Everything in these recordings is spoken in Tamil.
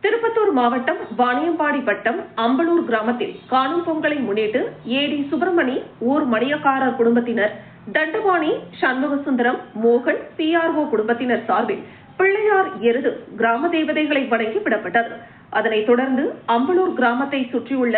திருப்பத்தூர் மாவட்டம் வாணியம்பாடி வட்டம் அம்பலூர் கிராமத்தில் காணும் பொங்கலை முன்னிட்டு ஏடி சுப்பிரமணி ஊர் மணியக்காரர் குடும்பத்தினர், தண்டபாணி, சண்முகசுந்தரம், மோகன், PRO குடும்பத்தினர் சார்பில் பிள்ளையார் எருது கிராம தேவதைகளை வணங்கி விடப்பட்டது. அதனைத் தொடர்ந்து அம்பலூர் கிராமத்தை சுற்றியுள்ள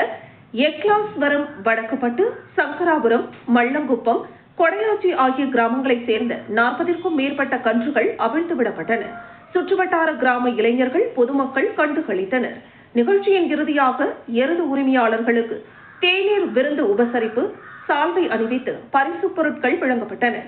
எக்லாஸ்வரம், வடக்குப்பட்டு, சங்கராபுரம், மல்லங்குப்பம், கொடையாச்சி ஆகிய கிராமங்களைச் சேர்ந்த 40ற்கும் மேற்பட்ட கன்றுகள் அவிழ்த்து விடப்பட்டன. சுற்றுவட்டார கிராம இளைஞர்கள், பொதுமக்கள் கண்டுகளித்தனர். நிகழ்ச்சியின் இறுதியாக எருது உரிமையாளர்களுக்கு தேநீர் விருந்து உபசரிப்பு, சால்வை அணிவித்து பரிசு பொருட்கள் வழங்கப்பட்டன.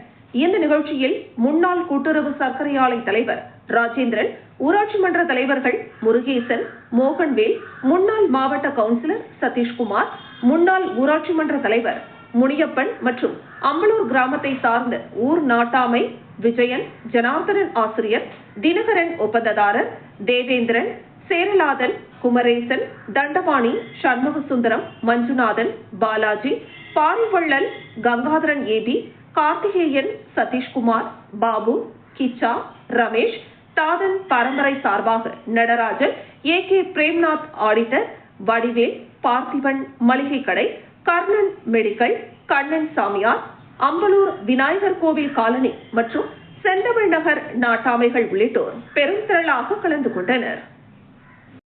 இந்த நிகழ்ச்சியில் முன்னாள் கூட்டுறவு சர்க்கரை ஆலை தலைவர் ராஜேந்திரன், ஊராட்சி மன்ற தலைவர்கள் முருகேசன், மோகன்வேல், முன்னாள் மாவட்ட கவுன்சிலர் சதீஷ்குமார், முன்னாள் ஊராட்சி மன்ற தலைவர் முனியப்பன் மற்றும் அம்பலூர் கிராமத்தை சார்ந்த ஊர் நாட்டாமை விஜயன், ஜனார்தனன் ஆசிரியர், தினகரன் ஒப்பந்ததாரர், தேவேந்திரன், சேரலாதன், குமரேசன், தண்டபாணி, சண்முகசுந்தரம், மஞ்சுநாதன், பாலாஜி, பாரிவள்ளல், கங்காதரன் ஏபி, கார்த்திகேயன், சதீஷ்குமார், பாபு, கிச்சா, ரமேஷ், தாதன் பரம்பரை சார்பாக நடராஜன், AK பிரேம்நாத் ஆடிட்டர், வடிவேல், பார்த்திபன் மளிகை கடை, கர்ணன் மெடிக்கல், கண்ணன் சாமியார், அம்பலூர் விநாயகர் கோவில் காலனி மற்றும் செந்தமிழ் நகர் நாட்டாமைகள் உள்ளிட்டோர் பெரும் திரளாக கலந்து கொண்டனர்.